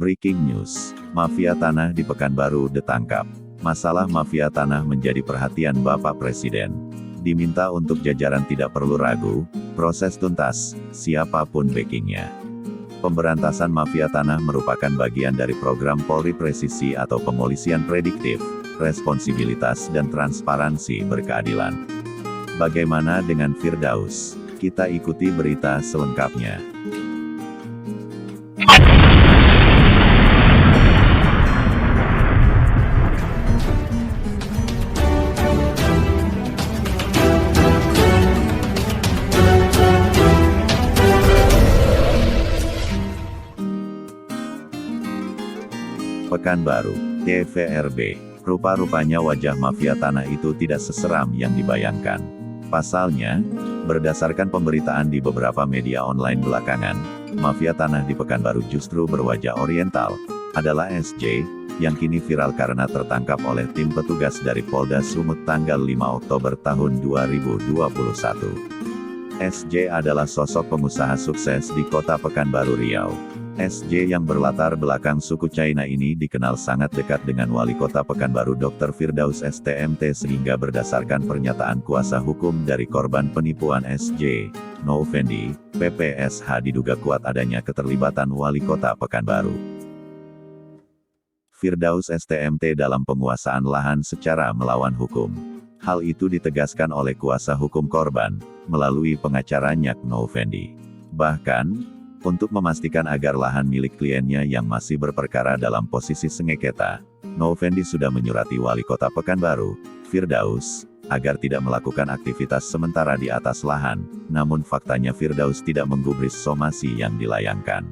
Breaking news, mafia tanah di Pekanbaru ditangkap. Masalah mafia tanah menjadi perhatian Bapak Presiden. Diminta untuk jajaran tidak perlu ragu, proses tuntas, siapapun backingnya. Pemberantasan mafia tanah merupakan bagian dari program Polri Presisi atau pemolisian prediktif, responsibilitas dan transparansi berkeadilan. Bagaimana dengan Firdaus? Kita ikuti berita selengkapnya. Pekanbaru, TVRB. Rupa-rupanya wajah mafia tanah itu tidak seseram yang dibayangkan. Pasalnya, berdasarkan pemberitaan di beberapa media online belakangan, mafia tanah di Pekanbaru justru berwajah oriental, adalah SJ, yang kini viral karena tertangkap oleh tim petugas dari Polda Sumut tanggal 5 Oktober tahun 2021. SJ adalah sosok pengusaha sukses di kota Pekanbaru Riau. SJ yang berlatar belakang suku China ini dikenal sangat dekat dengan Wali Kota Pekanbaru Dr. Firdaus STMT sehingga berdasarkan pernyataan kuasa hukum dari korban penipuan SJ, Novendi, PPSH diduga kuat adanya keterlibatan Wali Kota Pekanbaru. Firdaus STMT dalam penguasaan lahan secara melawan hukum. Hal itu ditegaskan oleh kuasa hukum korban, melalui pengacaranya Novendi. Bahkan, untuk memastikan agar lahan milik kliennya yang masih berperkara dalam posisi sengketa, Novendi sudah menyurati Wali Kota Pekanbaru, Firdaus, agar tidak melakukan aktivitas sementara di atas lahan, namun faktanya Firdaus tidak menggubris somasi yang dilayangkan.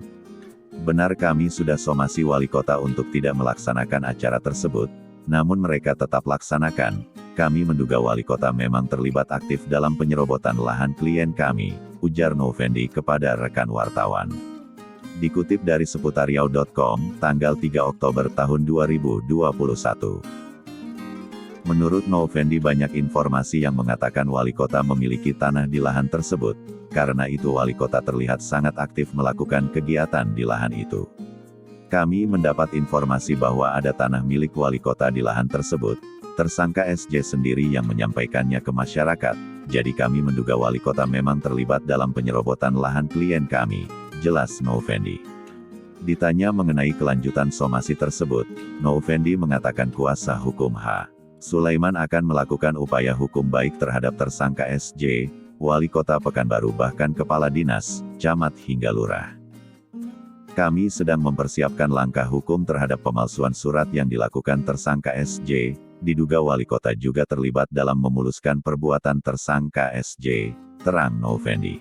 Benar kami sudah somasi Wali Kota untuk tidak melaksanakan acara tersebut, namun mereka tetap laksanakan. Kami menduga Wali Kota memang terlibat aktif dalam penyerobotan lahan klien kami, ujar Novendi kepada rekan wartawan. Dikutip dari seputariau.com, tanggal 3 Oktober tahun 2021. Menurut Novendi banyak informasi yang mengatakan Wali Kota memiliki tanah di lahan tersebut, karena itu Wali Kota terlihat sangat aktif melakukan kegiatan di lahan itu. Kami mendapat informasi bahwa ada tanah milik Wali Kota di lahan tersebut. Tersangka SJ sendiri yang menyampaikannya ke masyarakat, jadi kami menduga Wali Kota memang terlibat dalam penyerobotan lahan klien kami, jelas Novendi. Ditanya mengenai kelanjutan somasi tersebut, Novendi mengatakan kuasa hukum H. Sulaiman akan melakukan upaya hukum baik terhadap tersangka SJ, Wali Kota Pekanbaru bahkan Kepala Dinas, Camat hingga Lurah. Kami sedang mempersiapkan langkah hukum terhadap pemalsuan surat yang dilakukan tersangka SJ, diduga Wali Kota juga terlibat dalam memuluskan perbuatan tersangka SJ, terang Novendi.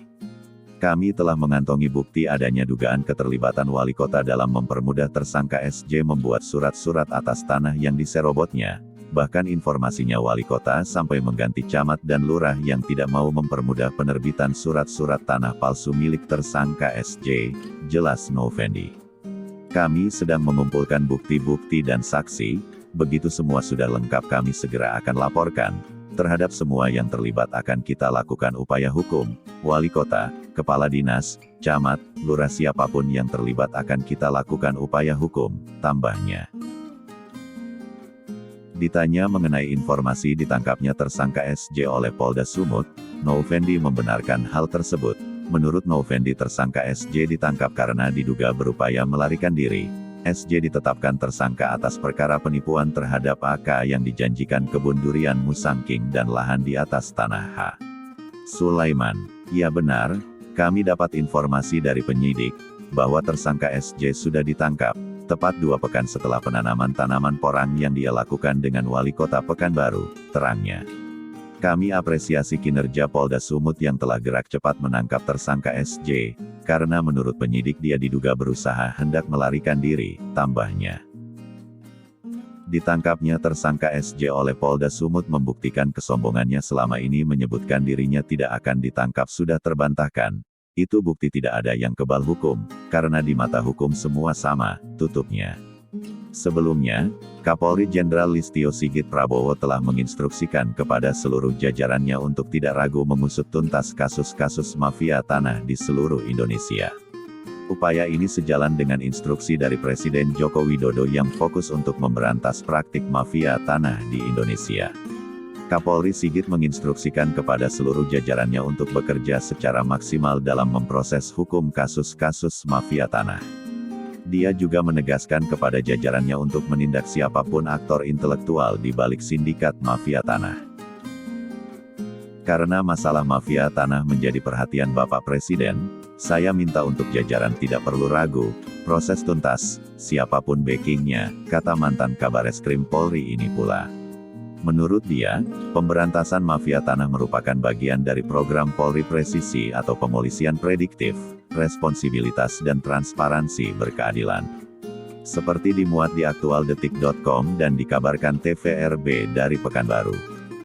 Kami telah mengantongi bukti adanya dugaan keterlibatan Wali Kota dalam mempermudah tersangka SJ membuat surat-surat atas tanah yang diserobotnya. Bahkan informasinya Wali Kota sampai mengganti camat dan lurah yang tidak mau mempermudah penerbitan surat-surat tanah palsu milik tersangka SJ, jelas Novendi. Kami sedang mengumpulkan bukti-bukti dan saksi. Begitu semua sudah lengkap kami segera akan laporkan. Terhadap semua yang terlibat akan kita lakukan upaya hukum. Wali Kota, Kepala Dinas, Camat, Lurah siapapun yang terlibat akan kita lakukan upaya hukum, tambahnya. Ditanya mengenai informasi ditangkapnya tersangka SJ oleh Polda Sumut, Novendi membenarkan hal tersebut. Menurut Novendi tersangka SJ ditangkap karena diduga berupaya melarikan diri. SJ ditetapkan tersangka atas perkara penipuan terhadap AK yang dijanjikan kebun durian Musangking dan lahan di atas tanah H. Sulaiman, ya benar, kami dapat informasi dari penyidik, bahwa tersangka SJ sudah ditangkap, tepat 2 pekan setelah penanaman tanaman porang yang dia lakukan dengan Wali Kota Pekanbaru, terangnya. Kami apresiasi kinerja Polda Sumut yang telah gerak cepat menangkap tersangka SJ, karena menurut penyidik dia diduga berusaha hendak melarikan diri, tambahnya. Ditangkapnya tersangka SJ oleh Polda Sumut membuktikan kesombongannya selama ini menyebutkan dirinya tidak akan ditangkap sudah terbantahkan. Itu bukti tidak ada yang kebal hukum, karena di mata hukum semua sama, tutupnya. Sebelumnya, Kapolri Jenderal Listio Sigit Prabowo telah menginstruksikan kepada seluruh jajarannya untuk tidak ragu mengusut tuntas kasus-kasus mafia tanah di seluruh Indonesia. Upaya ini sejalan dengan instruksi dari Presiden Joko Widodo yang fokus untuk memberantas praktik mafia tanah di Indonesia. Kapolri Sigit menginstruksikan kepada seluruh jajarannya untuk bekerja secara maksimal dalam memproses hukum kasus-kasus mafia tanah. Dia juga menegaskan kepada jajarannya untuk menindak siapapun aktor intelektual di balik sindikat mafia tanah. Karena masalah mafia tanah menjadi perhatian Bapak Presiden, saya minta untuk jajaran tidak perlu ragu, proses tuntas, siapapun backingnya, kata mantan Kabareskrim Polri ini pula. Menurut dia, pemberantasan mafia tanah merupakan bagian dari program Polri Presisi atau pemolisian prediktif, responsibilitas dan transparansi berkeadilan. Seperti dimuat di aktualdetik.com dan dikabarkan TVRB dari Pekanbaru.